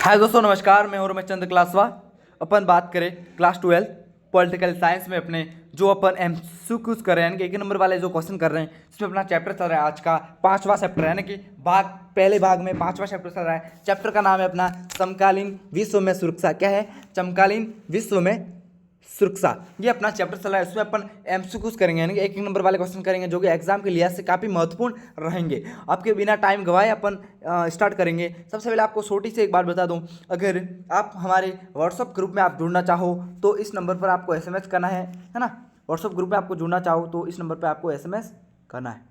हाय दोस्तों, नमस्कार। मैं हूं रमेश चंद्र क्लासवा। अपन बात करें क्लास 12 पॉलिटिकल साइंस में अपने जो अपन एमसीक्यूज कर रहे हैं, यानी कि एक नंबर वाले जो क्वेश्चन कर रहे हैं, इसमें अपना चैप्टर चल रहा है आज का 5वां चैप्टर है, यानी कि पहले भाग में 5वां चैप्टर चल रहा है। चैप्टर का नाम है अपना समकालीन विश्व में सुरक्षा। क्या है? समकालीन विश्व में सुरक्षा। ये अपना चैप्टर चल रहा है। इसमें अपन एमसीक्यूज करेंगे, यानी कि एक नंबर वाले क्वेश्चन करेंगे जो कि एग्जाम के लिहाज से काफ़ी महत्वपूर्ण रहेंगे। आपके बिना टाइम गवाए अपन स्टार्ट करेंगे। सबसे पहले आपको छोटी सी एक बात बता दूं, अगर आप हमारे व्हाट्सअप ग्रुप में आप जुड़ना चाहो तो इस नंबर पर आपको एसएमएस करना है ना। व्हाट्सअप ग्रुप में आपको जुड़ना चाहो तो इस नंबर पर आपको एसएमएस करना है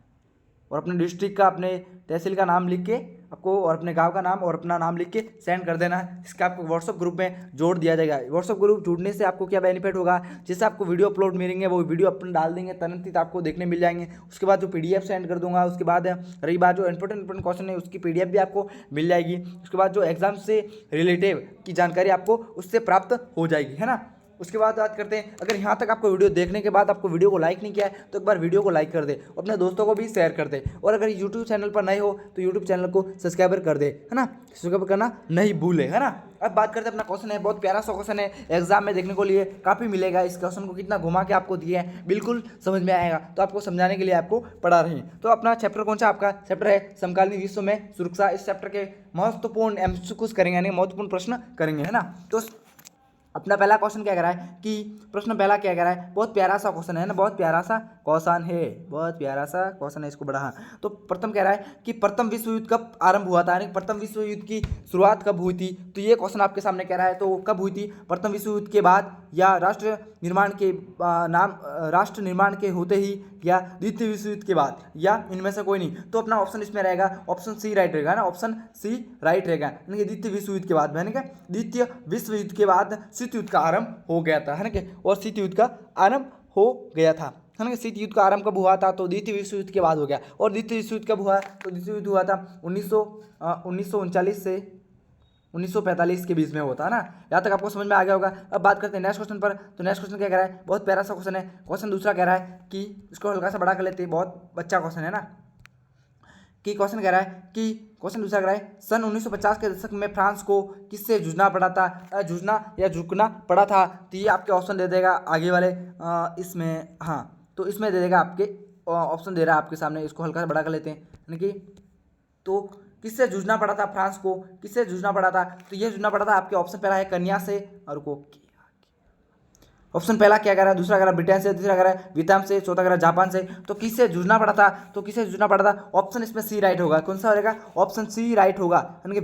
और अपने डिस्ट्रिक्ट का, अपने तहसील का नाम लिख के आपको, और अपने गांव का नाम और अपना नाम लिख के सेंड कर देना है। इसका आपको व्हाट्सअप ग्रुप में जोड़ दिया जाएगा। व्हाट्सअप ग्रुप जुड़ने से आपको क्या बेनिफिट होगा? जैसे आपको वीडियो अपलोड मिलेंगे, वो वीडियो अपन डाल देंगे, तुरंत ही आपको देखने मिल जाएंगे। उसके बाद जो पीडीएफ सेंड कर दूंगा, उसके बाद रही बात जो इंपॉर्टेंट क्वेश्चन है उसकी पीडीएफ भी आपको मिल जाएगी। उसके बाद जो एग्जाम से रिलेटिव की जानकारी आपको उससे प्राप्त हो जाएगी, है ना। उसके बाद बात करते हैं, अगर यहाँ तक आपको वीडियो देखने के बाद आपको वीडियो को लाइक नहीं किया है तो एक बार वीडियो को लाइक कर दे, अपने दोस्तों को भी शेयर कर दे, और अगर यूट्यूब चैनल पर नए हो तो यूट्यूब चैनल को सब्सक्राइबर कर दे, है ना। सब्सक्राइब करना नहीं भूले, है ना। अब बात करते हैं, अपना क्वेश्चन है, बहुत प्यारा सा क्वेश्चन है, एग्जाम में देखने को लिए काफ़ी मिलेगा। इस क्वेश्चन को कितना घुमा के आपको दिया है, बिल्कुल समझ में आएगा, तो आपको समझाने के लिए आपको पढ़ा रहे हैं। तो अपना चैप्टर कौन सा? आपका चैप्टर है समकालीन विश्व में सुरक्षा। इस चैप्टर के महत्वपूर्ण एमसीक्यूज करेंगे, यानी महत्वपूर्ण प्रश्न करेंगे, है ना। तो अपना पहला क्वेश्चन क्या कह रहा है कि प्रश्न पहला क्या कह रहा है, बहुत प्यारा सा क्वेश्चन है ना, बहुत प्यारा सा क्वेश्चन है, बहुत प्यारा सा क्वेश्चन है, इसको बढ़ा। तो प्रथम कह रहा है कि प्रथम विश्व युद्ध कब आरंभ हुआ था, यानी प्रथम विश्व युद्ध की शुरुआत कब हुई थी। तो ये क्वेश्चन आपके सामने कह रहा है, तो कब हुई थी? प्रथम विश्व युद्ध के बाद, या राष्ट्र निर्माण के होते ही, या द्वितीय विश्व युद्ध के बाद, या इनमें से कोई नहीं। तो अपना ऑप्शन इसमें रहेगा ऑप्शन सी राइट रहेगा ना, ऑप्शन सी राइट रहेगा, यानी कि द्वितीय विश्व युद्ध के बाद, यानी कि द्वितीय विश्व युद्ध के बाद शीत युद्ध का आरंभ हो गया था, है ना। और शीत युद्ध का आरंभ हो गया था, है ना। शीत युद्ध का आरंभ कब हुआ था? तो द्वितीय विश्व युद्ध के बाद हो गया। और द्वितीय विश्व युद्ध कब हुआ? तो द्वितीय युद्ध हुआ था 1939 से 1945 के बीच में होता है ना। यहाँ तक आपको समझ में आ गया होगा। अब बात करते हैं नेक्स्ट क्वेश्चन पर। तो नेक्स्ट क्वेश्चन क्या कह रहा है, बहुत प्यारा सा क्वेश्चन है। क्वेश्चन दूसरा कह रहा है कि इसको हल्का सा बड़ा कर लेते हैं, बहुत अच्छा क्वेश्चन है ना। कि क्वेश्चन कह रहा है कि क्वेश्चन दूसरा कह रहा है, सन 1950 के दशक में फ्रांस को किससे जूझना पड़ा था? जूझना या झुकना पड़ा था। तो ये आपके ऑप्शन दे देगा आगे वाले इसमें, हाँ, तो इसमें दे देगा आपके ऑप्शन दे रहा है आपके सामने। इसको हल्का सा बड़ा कर लेते हैं, यानी कि तो किससे जूझना पड़ा था फ्रांस को? किससे जूझना पड़ा था? तो ये जूझना पड़ा था आपके ऑप्शन पहला है कन्या से, और को ऑप्शन पहला क्या कह रहा है, दूसरा कह रहा है ब्रिटेन से, तीसरा कह रहा है वियतनाम से, चौथा कह रहा है जापान से। तो किससे जूझना पड़ा था? तो किससे जूझना पड़ा था? ऑप्शन इसमें सी राइट होगा। कौन सा रहेगा? ऑप्शन सी राइट होगा, यानी कि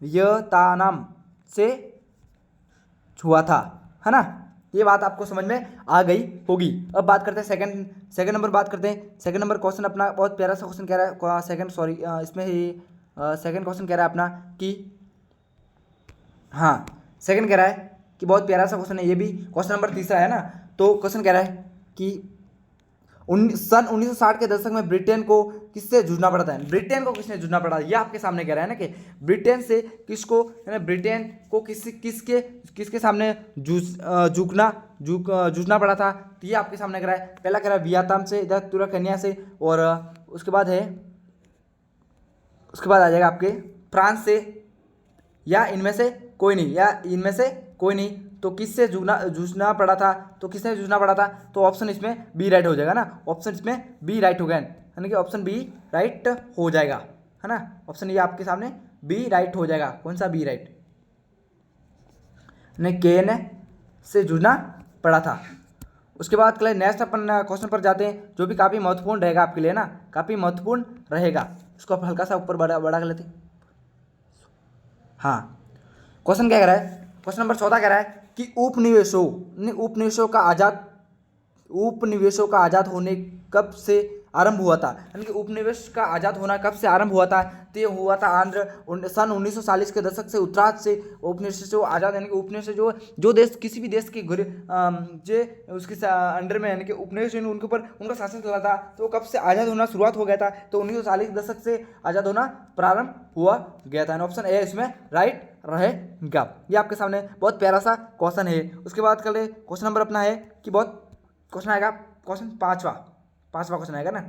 वियतनाम से छुआ था, है ना। ये बात आपको समझ में आ गई होगी। अब बात करते हैं सेकंड नंबर, बात करते हैं सेकंड नंबर क्वेश्चन। अपना बहुत प्यारा सा क्वेश्चन कह रहा है, इसमें ही सेकंड क्वेश्चन कह रहा है अपना कि, हाँ, सेकंड कह रहा है कि बहुत प्यारा सा क्वेश्चन है ये भी। क्वेश्चन नंबर तीसरा है ना। तो क्वेश्चन कह रहा है कि सन 1960 के दशक में ब्रिटेन को किससे जूझना पड़ा था? ब्रिटेन को किसने जूझना पड़ा? ये आपके सामने कह रहा है ना कि ब्रिटेन से किसको, ब्रिटेन को किसके सामने जूझना पड़ा था। तो ये आपके सामने कह रहा है। पहला कह रहा है वियतनाम से, इधर तुरा कन्या से, और उसके बाद आ जाएगा आपके फ्रांस से, या इनमें से कोई नहीं। तो किससे जूझना पड़ा था? तो किससे जूझना पड़ा था? तो ऑप्शन इसमें बी राइट हो जाएगा ना, ऑप्शन इसमें बी राइट हो गया, यानी कि ऑप्शन बी राइट हो जाएगा, है ना। ऑप्शन ये आपके सामने बी राइट हो जाएगा। कौन सा बी राइट? केन से जूझना पड़ा था। उसके बाद नेक्स्ट अपन क्वेश्चन पर जाते हैं, जो भी काफ़ी महत्वपूर्ण रहेगा आपके लिए ना, काफ़ी महत्वपूर्ण रहेगा। इसको आप हल्का सा ऊपर बड़ा कर लेते हैं। हाँ, क्वेश्चन क्या कह रहा है? क्वेश्चन नंबर 14 कह रहा है कि उपनिवेशों का आज़ाद होने कब से आरंभ हुआ था, यानी कि उपनिवेश का आज़ाद होना कब से आरंभ हुआ था। तो ये हुआ था सन 1940 के दशक से, उत्तरार्ध से उपनिवेश से आज़ाद, यानी कि उपनिवेश से जो देश, किसी भी देश के उसके अंडर में, यानी कि उपनिवेश उनके ऊपर उनका शासन चला था, तो कब से आज़ाद होना शुरुआत हो गया था? तो 1940 के दशक से आज़ाद होना प्रारंभ हुआ गया था। ऑप्शन ए इसमें राइट रहेगा। ये आपके सामने बहुत प्यारा सा क्वेश्चन है। उसके बाद कर ले क्वेश्चन नंबर अपना है कि बहुत क्वेश्चन आएगा, क्वेश्चन पांचवा क्वेश्चन आएगा ना।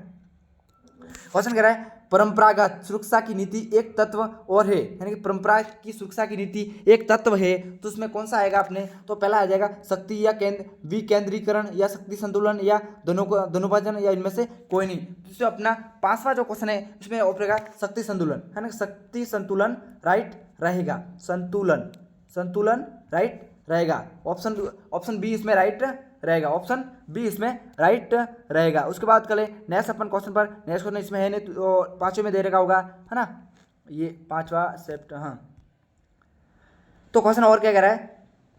क्वेश्चन कह रहा है परंपरागत सुरक्षा की नीति एक तत्व और है, यानी कि परंपरा की सुरक्षा की नीति एक तत्व है, तो उसमें कौन सा आएगा अपने, तो पहला आ जाएगा शक्ति या विकेंद्रीकरण या शक्ति संतुलन या धनुभाजन या इनमें से कोई नहीं। तो इसमें अपना पांचवा जो क्वेश्चन है उसमें ऑप्शन शक्ति संतुलन, है ना, शक्ति संतुलन राइट रहेगा, संतुलन राइट रहेगा। ऑप्शन बी इसमें राइट रहेगा, ऑप्शन बी इसमें राइट रहेगा। उसके बाद करें नेक्स्ट अपन क्वेश्चन पर, नेक्स्ट क्वेश्चन इसमें है नहीं तो पांचवें में दे रखा होगा, है ना, ये पांचवा सेप्ट, हाँ। तो क्वेश्चन और क्या कह रहा है,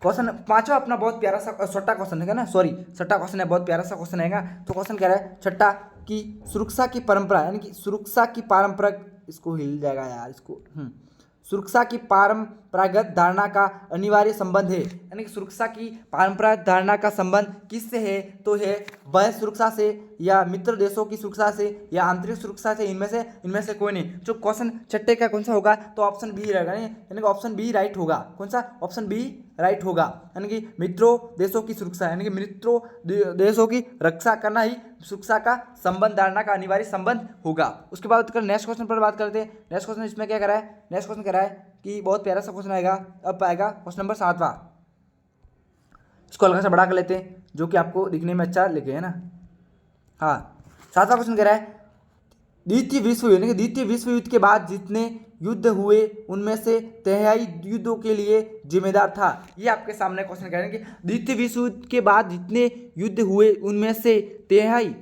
क्वेश्चन पांचवा अपना बहुत प्यारा सा छठा क्वेश्चन है ना, सॉरी छठा क्वेश्चन है, बहुत प्यारा सा क्वेश्चन है। तो क्वेश्चन कह रहा है छठा की सुरक्षा की परंपरा, यानी कि सुरक्षा की पारंपरिक, इसको हिल जाएगा यार इसको, सुरक्षा की परंपरागत धारणा का अनिवार्य संबंध है, यानी कि सुरक्षा की परंपरागत धारणा का संबंध किससे है, तो है बाह्य सुरक्षा से या मित्र देशों की सुरक्षा से या आंतरिक सुरक्षा से, इनमें से कोई नहीं। जो क्वेश्चन छठे का कौन सा होगा, तो ऑप्शन बी रहेगा, यानी कि ऑप्शन बी राइट होगा। कौन सा, ऑप्शन बी राइट होगा, यानी कि मित्रों देशों की सुरक्षा, यानी कि मित्रों देशों की रक्षा करना ही सुरक्षा का संबंध, धारणा का अनिवार्य संबंध होगा। उसके बाद नेक्स्ट क्वेश्चन पर बात करते हैं। नेक्स्ट क्वेश्चन इसमें क्या करा है, नेक्स्ट क्वेश्चन कह रहा है कि बहुत प्यारा सा क्वेश्चन आएगा, अब आएगा क्वेश्चन नंबर 7वां। इसको हल्का सा बड़ा कर लेते हैं, जो कि आपको दिखने में अच्छा लगे, है ना। हाँ, 7वां क्वेश्चन कह रहा है द्वितीय विश्व युद्ध, यानी कि द्वितीय विश्व युद्ध के बाद जितने युद्ध हुए उनमें से तिहाई युद्धों के लिए जिम्मेदार था। ये आपके सामने क्वेश्चन कह रहे हैं कि द्वितीय विश्व युद्ध के बाद जितने युद्ध हुए उनमें से तिहाई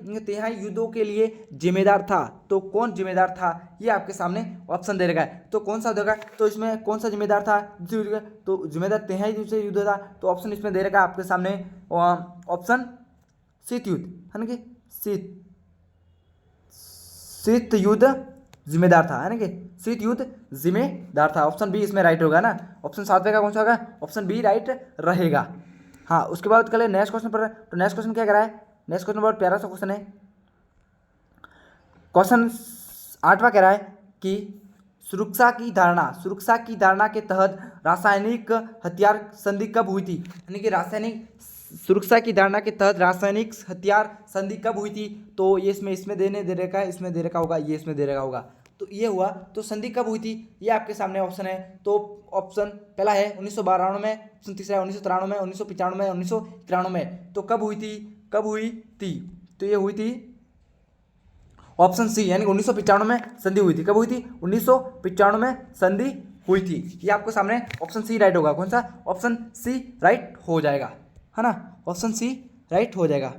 युद्धों के लिए जिम्मेदार था, तो कौन जिम्मेदार था, ये आपके सामने ऑप्शन दे रखा है। तो कौन सा देगा, तो इसमें कौन सा जिम्मेदार था, तो जिम्मेदार तिहाई युद्ध था, तो ऑप्शन इसमें दे रखा है आपके सामने ऑप्शन शीत युद्ध, है ना, कि शीत युद्ध जिम्मेदार था, है ना, कि शीत युद्ध जिम्मेदार था। ऑप्शन बी इसमें राइट होगा ना। ऑप्शन 7वें का कौन सा होगा, ऑप्शन बी राइट रहेगा। हाँ, उसके बाद कल नेक्स्ट क्वेश्चन पर, तो नेक्स्ट क्वेश्चन क्या करा है, नेक्स्ट क्वेश्चन बहुत प्यारा सा क्वेश्चन है। क्वेश्चन 8वां कह रहा है कि सुरक्षा की धारणा के तहत रासायनिक हथियार संधि कब हुई थी, यानी कि रासायनिक सुरक्षा की धारणा के तहत रासायनिक हथियार संधि कब हुई थी, तो ये इसमें दे रखा है, इसमें दे रखा होगा, ये इसमें दे रखा होगा, तो ये हुआ। तो संधि कब हुई थी, ये आपके सामने ऑप्शन है। तो ऑप्शन पहला है 1992 में, ऑप्शन तीसरा है 1993 में, 1995 में, 1991 में। तो कब हुई थी, तो ये हुई थी ऑप्शन सी, यानी 1995 में संधि हुई थी। कब हुई थी, 1995 में संधि हुई थी। ये आपको सामने ऑप्शन सी राइट होगा। कौन सा, ऑप्शन सी राइट हो जाएगा, है ना, ऑप्शन सी राइट हो जाएगा।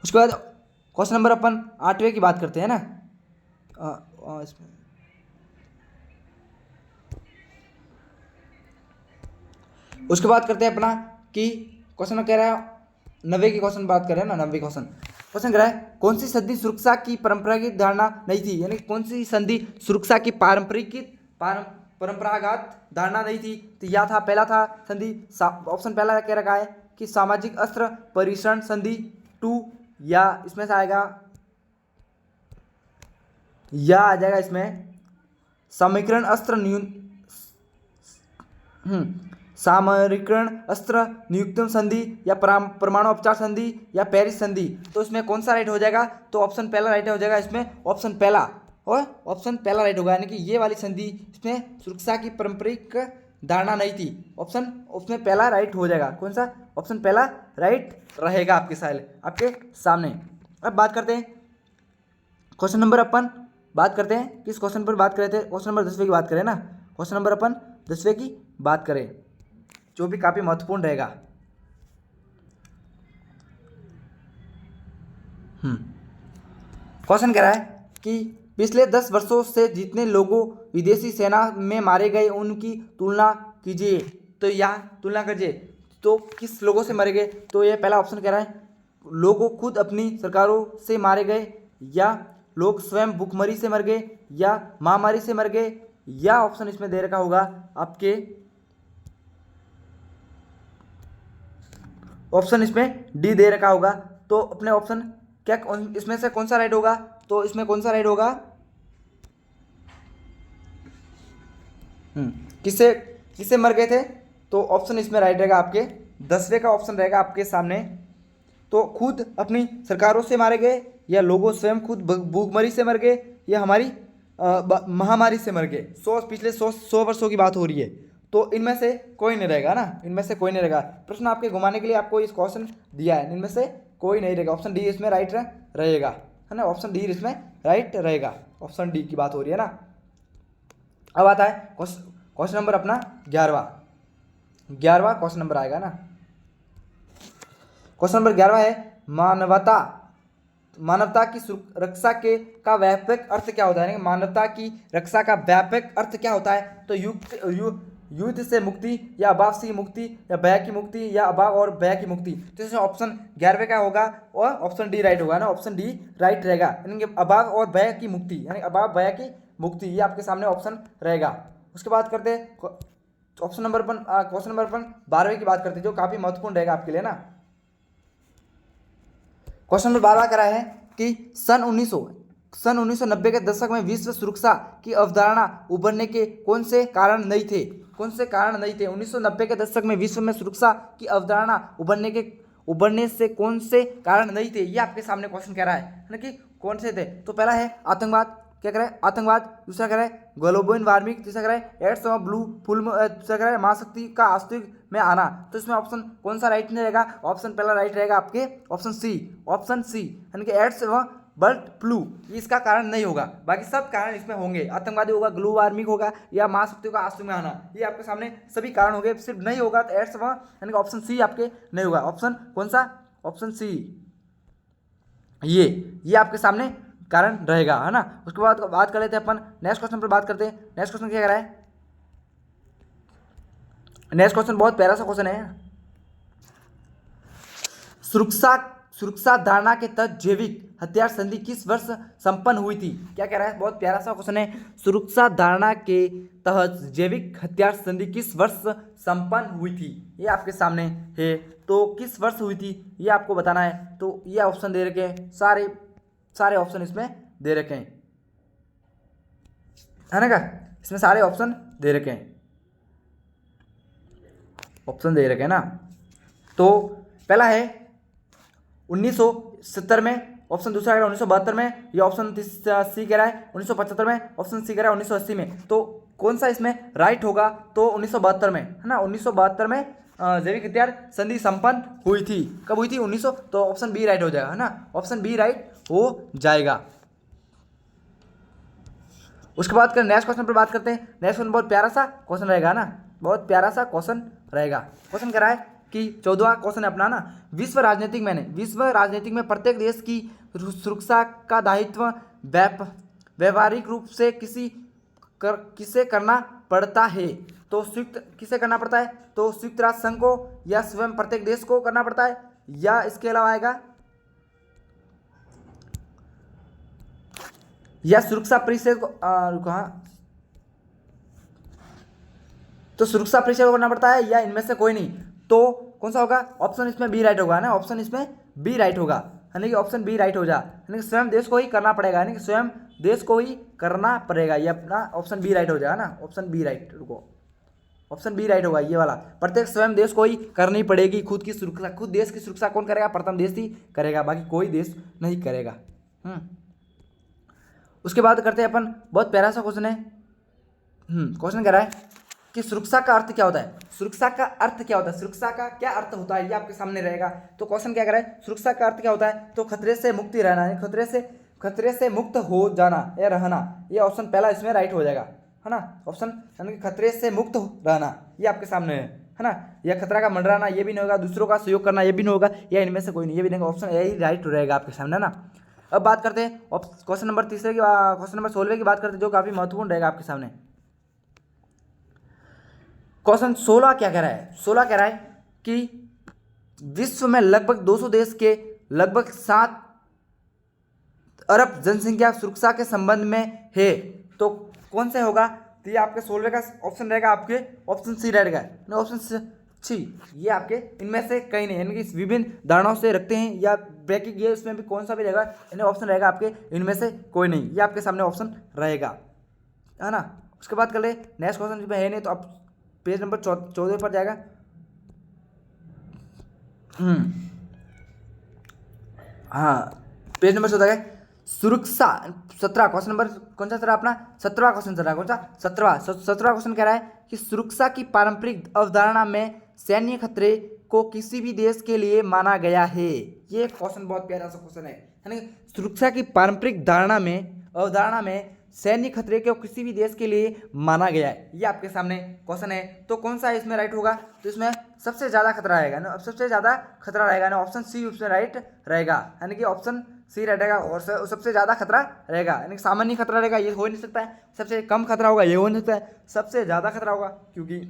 उसके बाद क्वेश्चन नंबर अपन 8वें की बात करते हैं ना, इसमें उसके बाद करते हैं अपना कि क्वेश्चन कह रहा है 90 की क्वेश्चन बात कर रहे हैं ना, 90 क्वेश्चन कह रहा है कौन सी संधि सुरक्षा की परंपरागत धारणा नहीं थी, यानी कौन सी संधि सुरक्षा की परंपरागत धारणा नहीं थी, तो यह था, पहला था संधि, ऑप्शन पहला कह रखा है कि सामाजिक अस्त्र परिसरण संधि 2, या इसमें से आएगा, या आ जाएगा इसमें सामरिकरण अस्त्र नियुक्तम संधि, या परमाणु उपचार संधि, या पेरिस संधि। तो इसमें कौन सा राइट हो जाएगा, तो ऑप्शन पहला राइट हो जाएगा इसमें, ऑप्शन पहला, और ऑप्शन पहला राइट होगा, यानी कि ये वाली संधि इसमें सुरक्षा की पारंपरिक धारणा नहीं थी। ऑप्शन उसमें पहला राइट हो जाएगा। कौन सा, ऑप्शन पहला राइट रहेगा आपके सामने। अब बात करते हैं क्वेश्चन नंबर, अपन बात करते हैं किस क्वेश्चन पर बात कर रहे थे, क्वेश्चन नंबर 10वें की बात करें ना, क्वेश्चन नंबर अपन 10वें की बात करें, जो भी काफ़ी महत्वपूर्ण रहेगा। क्वेश्चन कह रहा है कि पिछले 10 वर्षों से जितने लोगों विदेशी सेना में मारे गए उनकी तुलना कीजिए, तो यहाँ तुलना कीजिए, तो किस लोगों से मारे गए, तो ये पहला ऑप्शन कह रहा है लोगों खुद अपनी सरकारों से मारे गए, या लोग स्वयं भूखमरी से मर गए, या महामारी से मर गए, या ऑप्शन इसमें दे रखा होगा आपके, ऑप्शन इसमें डी दे रखा होगा। तो अपने ऑप्शन क्या इसमें से कौन सा राइट होगा, तो इसमें कौन सा राइट होगा, किससे मर गए थे, तो ऑप्शन इसमें राइट रहेगा आपके 10वें का ऑप्शन रहेगा आपके सामने तो खुद अपनी सरकारों से मारे गए, या लोगों स्वयं खुद भूखमरी से मर गए, या हमारी महामारी से मर गए। पिछले सौ वर्षों की बात हो रही है, तो इनमें से कोई नहीं रहेगा ना, इनमें से कोई नहीं रहेगा। प्रश्न आपके घुमाने के लिए आपको इस क्वेश्चन दिया है, इनमें से कोई नहीं रहेगा। ऑप्शन डी इसमें राइट रहेगा, है ना, ऑप्शन डी इसमें राइट रहेगा। ऑप्शन डी की बात हो रही है ना। अब आता है क्वेश्चन नंबर अपना 11वां क्वेश्चन नंबर आएगा ना। क्वेश्चन नंबर 11 है मानवता की रक्षा के का व्यापक अर्थ क्या होता है। मानवता की रक्षा का व्यापक अर्थ क्या होता है। तो युद्ध से मुक्ति, या अभाव से मुक्ति, या भय की मुक्ति, या अभाव और भय की मुक्ति। तो इसमें ऑप्शन 11वें का होगा और ऑप्शन डी राइट होगा ना, ऑप्शन डी राइट रहेगा। यानी अभाव और भय की मुक्ति, यानी अभाव भय की मुक्ति, ये आपके सामने ऑप्शन रहेगा। उसके बाद करते हैं क्वेश्चन नंबर 12वें की बात करते हैं, जो काफी महत्वपूर्ण रहेगा आपके लिए ना। क्वेश्चन नंबर 12 करा है कि सन 1990 के दशक में विश्व सुरक्षा की अवधारणा उभरने के कौन से कारण नहीं थे। 1990 के दशक में विश्व में सुरक्षा की अवधारणा उभरने से कौन से कारण नहीं थे, ये आपके सामने क्वेश्चन कह रहा है ना, कि कौन से थे। तो पहला है आतंकवाद, क्या करे आतंकवाद। दूसरा कह रहा है ग्लोबल वार्मिंग। तीसरा कह रहा है एड्स और ब्लू फुल। तीसरा कह रहा है महाशक्ति का अस्तित्व में आना। तो इसमें ऑप्शन कौन सा राइट नहीं रहेगा। ऑप्शन पहला राइट रहेगा आपके ऑप्शन सी, यानी कि एड्स व बर्ड फ्लू, ये इसका कारण नहीं होगा। बाकी सब कारण इसमें होंगे, आतंकवादी होगा, ग्लोबल वार्मिंग होगा, या महाशक्तियों का अस्तित्व में आना, ये आपके सामने सभी कारण होंगे। सिर्फ नहीं होगा तो एड्स व, यानी कि ऑप्शन सी आपके नहीं होगा। ऑप्शन कौन सा, ऑप्शन सी, ये आपके सामने कारण रहेगा, है ना। उसके बाद बात कर लेते हैं अपन नेक्स्ट क्वेश्चन पर बात करते हैं। नेक्स्ट क्वेश्चन क्या कह रहा है। नेक्स्ट क्वेश्चन बहुत प्यारा सा क्वेश्चन है। सुरक्षा धारणा के तहत जैविक हथियार संधि किस वर्ष संपन्न हुई थी। क्या कह रहा है, बहुत प्यारा सा क्वेश्चन है। सुरक्षा धारणा के तहत जैविक हथियार संधि किस वर्ष संपन्न हुई थी, ये आपके सामने है। तो किस वर्ष हुई थी ये आपको बताना है। तो ये ऑप्शन दे रखे हैं, सारे ऑप्शन इसमें दे रखे हैं, है ना क्या, इसमें सारे ऑप्शन दे रखे हैं, ऑप्शन दे रखे हैं ना। तो पहला है 1970 में, ऑप्शन दूसरा है 1972 में, ये ऑप्शन सी कह रहा है 1975 में, ऑप्शन सी कह रहा है 1980 में। तो कौन सा इसमें राइट होगा। तो 1972 में, है ना, 1972 में जैविक हथियार संधि संपन्न हुई थी। कब हुई थी, 1900। तो ऑप्शन बी राइट हो जाएगा, है ना, ऑप्शन बी राइट हो जाएगा। उसके बाद नेक्स्ट क्वेश्चन पर बात करते हैं। नेक्स्ट क्वेश्चन बहुत प्यारा सा क्वेश्चन रहेगा ना, बहुत प्यारा सा क्वेश्चन रहेगा। क्वेश्चन कह रहा है कि 14वां क्वेश्चन है अपना ना, विश्व राजनीतिक में प्रत्येक देश की सुरक्षा का दायित्व व्यवहारिक रूप से किसे करना पड़ता है। तो किसे करना पड़ता है। तो संयुक्त राष्ट्र संघ को, या स्वयं प्रत्येक देश को करना पड़ता है, या इसके अलावा आएगा या सुरक्षा परिषद को तो सुरक्षा परिषद को करना पड़ता है, या इनमें से कोई नहीं। तो कौन सा होगा, ऑप्शन इसमें बी राइट होगा ना, ऑप्शन इसमें बी राइट होगा, यानी कि ऑप्शन बी राइट हो जा, यानी कि स्वयं देश को ही करना पड़ेगा, यानी कि स्वयं देश को ही करना पड़ेगा। ये अपना ऑप्शन बी राइट हो जाएगा ना, ऑप्शन बी राइट, रुको, ऑप्शन बी राइट होगा ये वाला। प्रत्येक स्वयं देश को ही करनी पड़ेगी खुद की सुरक्षा। खुद देश की सुरक्षा कौन करेगा, प्रथम देश ही करेगा, बाकी कोई देश नहीं करेगा। उसके बाद करते हैं अपन, बहुत प्यारा सा क्वेश्चन है। क्वेश्चन कह रहा है कि सुरक्षा का अर्थ क्या होता है। सुरक्षा का अर्थ क्या होता है, सुरक्षा का क्या अर्थ होता है, ये आपके सामने रहेगा। तो क्वेश्चन क्या कह रहा है, सुरक्षा का अर्थ क्या होता है। तो खतरे से मुक्ति रहना है, खतरे से मुक्त हो जाना या रहना, ये ऑप्शन पहला इसमें राइट हो जाएगा, है ना। ऑप्शन यानी कि खतरे से मुक्त रहना, ये आपके सामने है ना। या खतरा का मंडराना, ये भी नहीं होगा। दूसरों का सहयोग करना, ये भी नहीं होगा। या इनमें से कोई नहीं, ये भी नहीं, ऑप्शन यही राइट रहेगा आपके सामने ना। अब बात करते हैं क्वेश्चन नंबर 16 की बात करते हैं, जो काफी महत्वपूर्ण रहेगा आपके सामने। क्वेश्चन 16 क्या कह रहा है, 16 कह रहा है कि विश्व में लगभग 200 देश के लगभग 7 अरब जनसंख्या सुरक्षा के संबंध में है। तो कौन सा होगा। तो ये आपके 16 का ऑप्शन रहेगा, आपके ऑप्शन सी रहेगा, ऑप्शन सी, ये आपके इनमें से कहीं नहीं, यानी कि विभिन्न धारणाओं से रखते हैं या ब्रेकिंग, ये इसमें भी कौन सा भी रहेगा, यानी ऑप्शन रहेगा आपके इनमें से कोई नहीं, ये आपके सामने ऑप्शन रहेगा, है ना। उसके बाद कर ले नेक्स्ट क्वेश्चन है नहीं, तो अब पेज नंबर 14 पर जाएगा। हाँ, पेज नंबर 14 है सुरक्षा 17, क्वेश्चन नंबर कौन सा चल रहा है अपना 17वां क्वेश्चन चल रहा है। कौन सा 17वां क्वेश्चन कह रहा है कि सुरक्षा की पारंपरिक अवधारणा में सैन्य खतरे को किसी भी देश के लिए माना गया है। ये क्वेश्चन बहुत प्यारा सा क्वेश्चन है ना। सुरक्षा की पारंपरिक अवधारणा में सैन्य खतरे को किसी भी देश के लिए माना गया है, ये आपके सामने क्वेश्चन है। तो कौन सा इसमें राइट होगा, तो इसमें सबसे ज़्यादा खतरा रहेगा ना, सबसे ज़्यादा खतरा रहेगा ना, ऑप्शन सी उसमें राइट रहेगा, यानी कि ऑप्शन सी राइट रहेगा। और सबसे ज़्यादा खतरा रहेगा, यानी कि सामान्य खतरा रहेगा ये हो नहीं सकता है, सबसे कम खतरा होगा ये हो नहीं सकता है, सबसे ज़्यादा खतरा होगा क्योंकि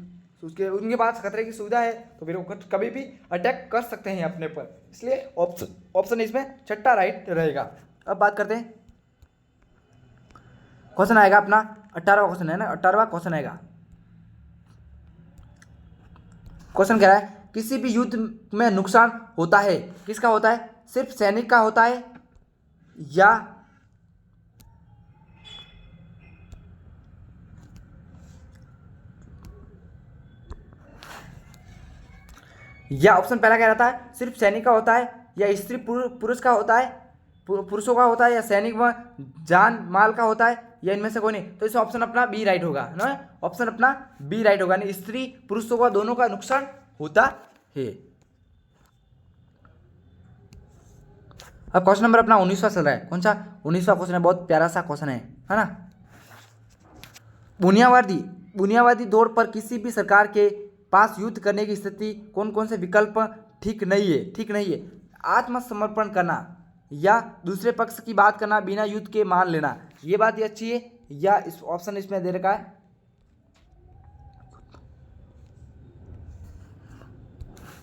उनके पास खतरे की सुविधा है तो फिर वो कभी भी अटैक कर सकते हैं अपने पर, इसलिए ऑप्शन इसमें छठा राइट रहेगा। अब बात करते हैं, क्वेश्चन आएगा अपना 18वां क्वेश्चन है ना, 18वां क्वेश्चन आएगा। क्वेश्चन कह रहा है किसी भी युद्ध में नुकसान होता है, किसका होता है, सिर्फ सैनिक का होता है या ऑप्शन पहला कह रहा था सिर्फ सैनिक का होता है, या स्त्री पुरुष का होता है, पुरुषों का होता है, या सैनिक व जान माल का होता है, या इनमें से कोई नहीं। तो इस ऑप्शन अपना बी राइट होगा ना, ऑप्शन अपना बी राइट होगा, यानी स्त्री पुरुषों का दोनों का नुकसान होता है। अब क्वेश्चन नंबर अपना 19वां चल रहा है। कौन सा 19वां क्वेश्चन है, बहुत प्यारा सा क्वेश्चन है ना। बुनियादी तौर पर किसी भी सरकार के पास युद्ध करने की स्थिति कौन कौन से विकल्प ठीक नहीं है। आत्मसमर्पण करना या दूसरे पक्ष की बात करना बिना युद्ध के मान लेना, ये बात ही अच्छी है, या इस ऑप्शन इसमें दे रखा है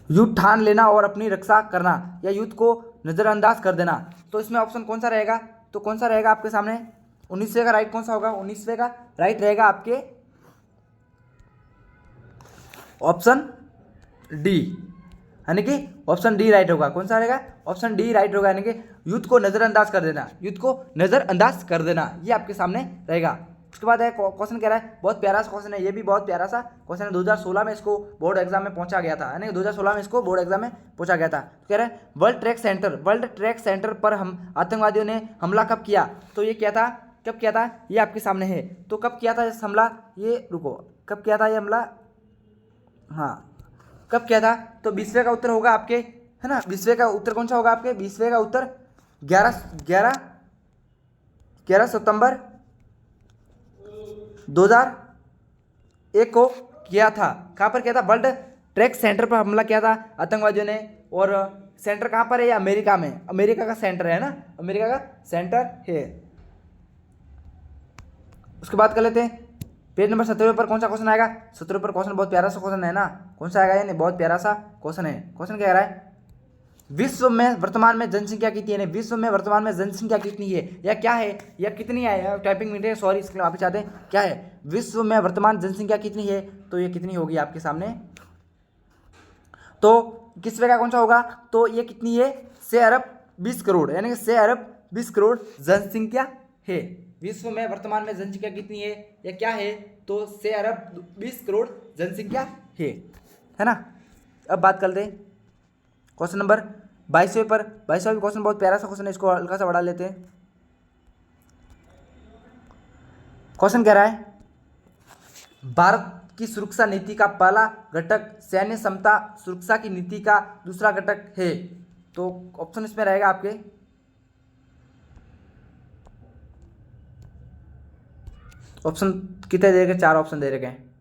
युद्ध ठान लेना और अपनी रक्षा करना, या युद्ध को नजरअंदाज कर देना। तो इसमें ऑप्शन कौन सा रहेगा, तो कौन सा रहेगा आपके सामने 19वें का राइट कौन सा होगा, 19वें का राइट रहेगा आपके ऑप्शन डी, यानी कि ऑप्शन डी राइट होगा। कौन सा रहेगा, ऑप्शन डी राइट होगा, यानी कि युद्ध को नजरअंदाज कर देना, युद्ध को नजरअंदाज कर देना, ये आपके सामने रहेगा। उसके बाद है क्वेश्चन कह रहा है, बहुत प्यारा सा क्वेश्चन है, ये भी बहुत प्यारा सा क्वेश्चन है, 2016 में इसको बोर्ड एग्जाम में पूछा गया था, यानी 2016 में इसको बोर्ड एग्जाम में पूछा गया था। तो कह रहा है वर्ल्ड ट्रेड सेंटर पर हम आतंकवादियों ने हमला कब किया, तो ये क्या था, कब किया था, ये आपके सामने है। तो कब किया था इस हमला, ये रुको, कब किया था ये हमला, हाँ कब किया था, तो 20वें का उत्तर होगा आपके, है ना, 20वें का उत्तर कौन सा होगा आपके, 20वें का उत्तर 11 सितंबर 2001 को किया था। कहाँ पर किया था, वर्ल्ड ट्रेड सेंटर पर हमला किया था आतंकवादियों ने, और सेंटर कहाँ पर है, अमेरिका में, अमेरिका का सेंटर है ना, अमेरिका का सेंटर है। उसके बाद कर लेते हैं पेज नंबर 17 पर कौन सा क्वेश्चन आएगा, 17 पर क्वेश्चन बहुत प्यारा सा क्वेश्चन है ना, कौन सा आएगा, ये नहीं बहुत प्यारा सा क्वेश्चन है। क्वेश्चन क्या कह रहा है, विश्व में वर्तमान में जनसंख्या कितनी है, विश्व में वर्तमान में जनसंख्या कितनी है, या क्या है, या कितनी है, टाइपिंग मिनट है, सॉरी इसके लिए वापस आते हैं, क्या है, विश्व में वर्तमान जनसंख्या कितनी है, तो ये कितनी होगी आपके सामने, तो किसवे का कौन सा होगा, तो ये कितनी है, 6 अरब 20 करोड़, यानी कि 6 अरब 20 करोड़ जनसंख्या है। विश्व में वर्तमान में जनसंख्या कितनी है, या क्या है, तो 6 अरब 20 करोड़ जनसंख्या है ना। अब बात करते हैं क्वेश्चन नंबर 22वें पर, 22वां क्वेश्चन बहुत प्यारा सा क्वेश्चन है, इसको हल्का सा बढ़ा लेते हैं। क्वेश्चन कह रहा है भारत की सुरक्षा नीति का पहला घटक सैन्य क्षमता सुरक्षा की नीति का दूसरा घटक है, तो ऑप्शन इसमें रहेगा आपके ऑप्शन कितने दे रखे, 4 ऑप्शन दे रखे हैं।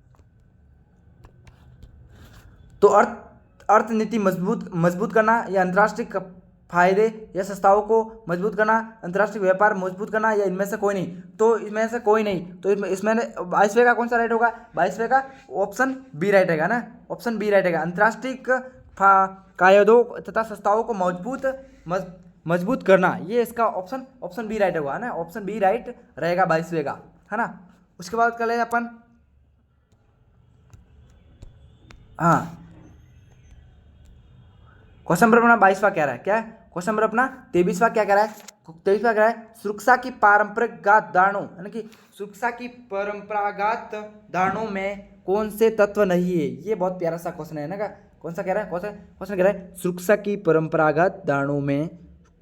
तो अर्थनीति मजबूत करना, या अंतर्राष्ट्रीय फायदे या संस्थाओं को मजबूत करना, अंतर्राष्ट्रीय व्यापार मजबूत करना, या इनमें से कोई नहीं, तो इसमें से कोई नहीं, तो इसमें 22वें का कौन सा राइट होगा, 22वें का ऑप्शन बी राइट रहेगा ना, ऑप्शन बी राइट रहेगा, अंतर्राष्ट्रीय कायदों तथा संस्थाओं को मजबूत करना, ये इसका ऑप्शन बी राइट होगा ना, ऑप्शन बी राइट रहेगा 22वें का, है ना। उसके बाद कर ले अपन, हाँ क्वेश्चन नंबर अपना 22वां कह रहा है, क्या क्वेश्चन नंबर अपना 23वां क्या कह रहा है, 23वां कह रहा है सुरक्षा की परंपरागत धारणाओं, यानी कि सुरक्षा की परंपरागत धारणाओं में कौन से तत्व नहीं है, ये बहुत प्यारा सा क्वेश्चन है ना, कौन सा कह रहा है क्वेश्चन कह रहा है सुरक्षा की परंपरागत धारणाओं में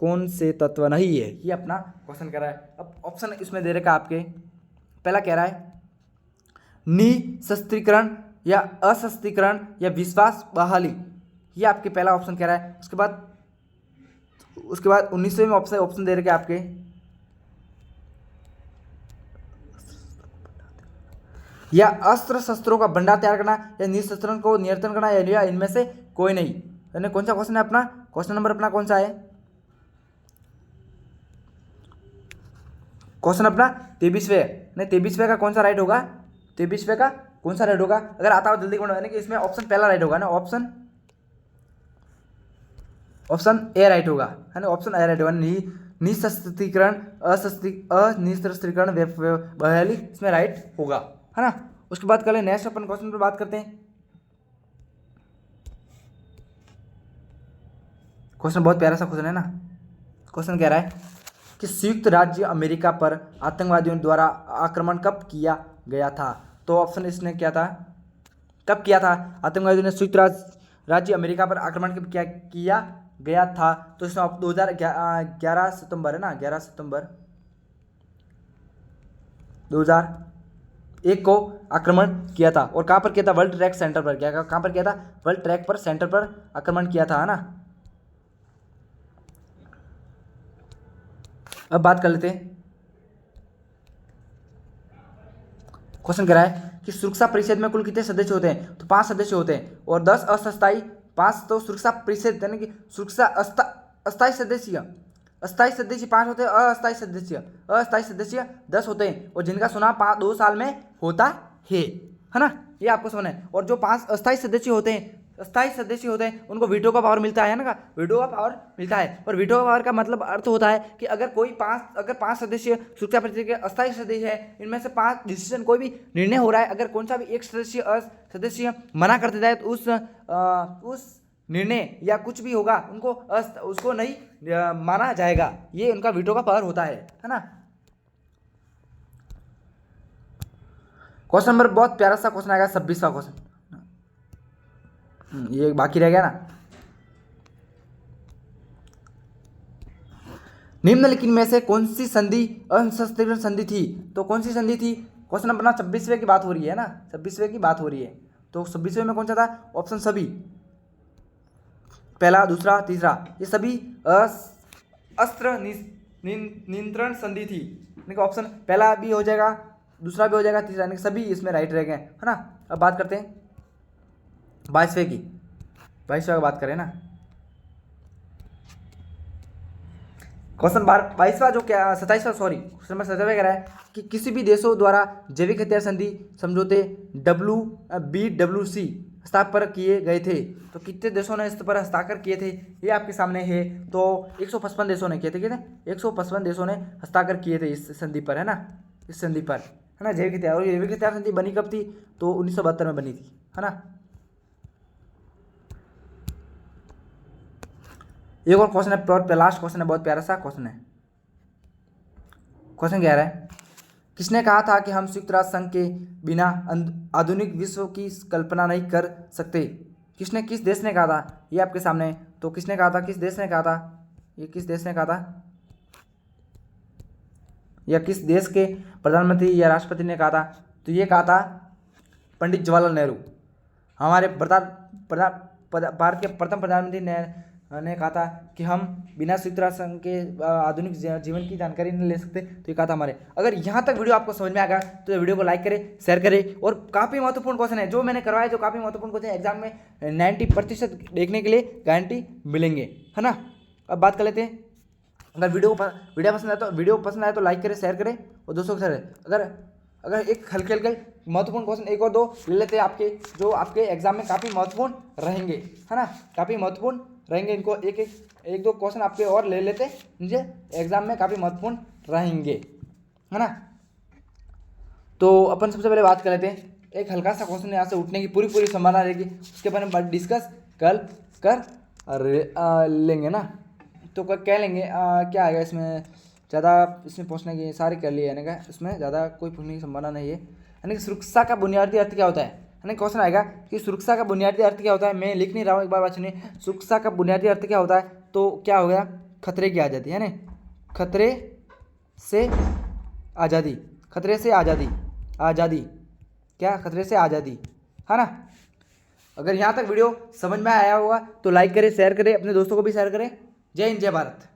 कौन से तत्व नहीं है, ये अपना क्वेश्चन कह रहा है। अब ऑप्शन इसमें दे रखा आपके, पहला कह रहा है निशस्त्रीकरण या असस्त्रीकरण या विश्वास बहाली, ये आपके पहला ऑप्शन कह रहा है। उसके बाद 19वें में ऑप्शन दे रखे आपके या अस्त्र शस्त्रों का भंडार तैयार करना या निशस्त्रण को नियंत्रण करना या इनमें से कोई नहीं। यानी कौन सा क्वेश्चन है अपना, क्वेश्चन नंबर अपना कौन सा है, क्वेश्चन अपना 23वें। नहीं 23वें का कौन सा राइट होगा, 23वें का कौन सा राइट होगा, अगर आता हो जल्दी कमेंट, यानी कि इसमें ऑप्शन पहला राइट होगा ना, ऑप्शन ए राइट होगा, है ना, ऑप्शन ए राइट होगा। निशस्त्रीकरण अनिशस्त्रीकरण बहाली इसमें राइट होगा, है ना। उसके बाद कल नेक्स्ट अपन क्वेश्चन पर बात करते हैं। क्वेश्चन बहुत प्यारा सा क्वेश्चन है ना। क्वेश्चन कह रहा है कि संयुक्त राज्य अमेरिका पर आतंकवादियों द्वारा आक्रमण कब किया गया था। तो ऑप्शन इसने क्या था, कब किया था आतंकवादियों ने संयुक्त राज्य अमेरिका पर आक्रमण कब किया गया था। तो इसमें 2011 सितंबर है ना, 11 सितंबर 2001 को आक्रमण किया था। और कहाँ पर किया था, वर्ल्ड ट्रेड सेंटर पर, क्या कहाँ पर किया था, वर्ल्ड ट्रेड पर सेंटर पर आक्रमण किया था, है ना। अब बात कर लेते हैं, क्वेश्चन कह रहा है कि सुरक्षा परिषद में कुल कितने सदस्य होते हैं। तो 5 सदस्य होते हैं और 10 अस्थायी, 5 तो सुरक्षा परिषद यानी कि सुरक्षा अस्थायी सदस्य, अस्थायी सदस्य 5 होते हैं, अस्थायी सदस्य 10 होते हैं और जिनका चुनाव 2 साल में होता है ना, ये आपको समझना है। और जो 5 अस्थायी सदस्य होते हैं, उनको वीटो का पावर मिलता है ना, वीटो का पावर मिलता है। और वीटो का पावर का मतलब अर्थ होता है कि अगर 5 सदस्य सुरक्षा परिषद के अस्थायी सदस्य है, इनमें से 5 डिसीजन कोई भी निर्णय हो रहा है, अगर कौन सा भी एक सदस्य मना कर देता है तो उस निर्णय या कुछ भी होगा उनको उसको नहीं माना जाएगा, ये उनका वीटो का पावर होता है ना। क्वेश्चन नंबर बहुत प्यारा सा क्वेश्चन आएगा, 26वां क्वेश्चन, ये बाकी रह गया ना। निम्नलिखित में से कौन सी संधि अनिशस्त्रीकरण संधि थी। तो कौन सी संधि थी, क्वेश्चन नंबर 26वें की बात हो रही है ना, 26वें की बात हो रही है। तो 26वें में कौन सा था, ऑप्शन सभी, पहला, दूसरा, तीसरा, ये सभी अस्त्र नियंत्रण संधि थी। यानी कि ऑप्शन पहला भी हो जाएगा, दूसरा भी हो जाएगा, तीसरा, यानी कि सभी इसमें राइट रह गए, है ना। अब बात करते हैं 22वें की, 22वें की बात करें ना। क्वेश्चन 22वां जो क्या 27वां सॉरी क्वेश्चन नंबर 27 कह रहा है कि किसी भी देशों द्वारा जैविक हथियार संधि समझौते BWC हस्ताक्षर किए गए थे। तो कितने देशों ने इस पर हस्ताक्षर किए थे, ये आपके सामने है। तो 155 देशों ने किए थे, कितने 155 देशों ने हस्ताक्षर किए थे इस संधि पर, है ना, इस संधि पर, है ना, जैविक हथियार। और जैविक हथियार संधि बनी कब थी, तो 1972 में बनी थी, है ना। एक और क्वेश्चन है, लास्ट क्वेश्चन है, बहुत प्यारा सा क्वेश्चन है। क्वेश्चन कह रहा है किसने कहा था कि हम संयुक्त राष्ट्र संघ के बिना आधुनिक विश्व की कल्पना नहीं कर सकते। किस देश ने कहा था, ये आपके सामने। तो किसने कहा था, किस देश ने कहा था, ये किस देश ने कहा था, या किस देश के प्रधानमंत्री या राष्ट्रपति ने कहा था। तो ये कहा था पंडित जवाहरलाल नेहरू, हमारे भारत के प्रथम प्रधानमंत्री ने कहा था कि हम बिना संयुक्त राष्ट्र संघ के आधुनिक जीवन की जानकारी नहीं ले सकते। तो ये कहा था हमारे। अगर यहाँ तक वीडियो आपको समझ में आ गया तो वीडियो को लाइक करें, शेयर करें। और काफ़ी महत्वपूर्ण क्वेश्चन है जो मैंने करवाया, जो काफ़ी महत्वपूर्ण क्वेश्चन एग्जाम में 90% देखने के लिए गारंटी मिलेंगे, है ना। अब बात कर लेते हैं, अगर वीडियो पसंद आए तो लाइक करें, शेयर करें और दोस्तों के साथ। अगर एक हल्के महत्वपूर्ण क्वेश्चन एक और दो ले लेते हैं आपके, जो आपके एग्जाम में काफ़ी महत्वपूर्ण रहेंगे, है ना, काफ़ी महत्वपूर्ण रहेंगे। इनको एक दो क्वेश्चन आपके और ले लेते हैं, मुझे एग्जाम में काफ़ी महत्वपूर्ण रहेंगे, है ना। तो अपन सबसे पहले बात कर लेते हैं, एक हल्का सा क्वेश्चन यहाँ से उठने की पूरी संभावना रहेगी, उसके बारे में डिस्कस कल कर लेंगे ना। तो क्या लेंगे, क्या आएगा इसमें, ज़्यादा इसमें पूछने की सारी कर लिए, यानी कि इसमें ज़्यादा कोई पूछने की संभावना नहीं है। यानी कि सुरक्षा का बुनियादी अर्थ क्या होता है, यानी क्वेश्चन आएगा कि सुरक्षा का बुनियादी अर्थ क्या होता है। मैं लिख नहीं रहा हूँ, एक बार बात सुनिए। सुरक्षा का बुनियादी अर्थ क्या होता है, तो क्या हो गया खतरे की आज़ादी है ना, खतरे से आज़ादी, खतरे से आज़ादी, आज़ादी क्या, खतरे से आज़ादी, है ना। अगर यहाँ तक वीडियो समझ में आया होगा तो लाइक करें, शेयर करें, अपने दोस्तों को भी शेयर करें। जय हिंद, जय भारत।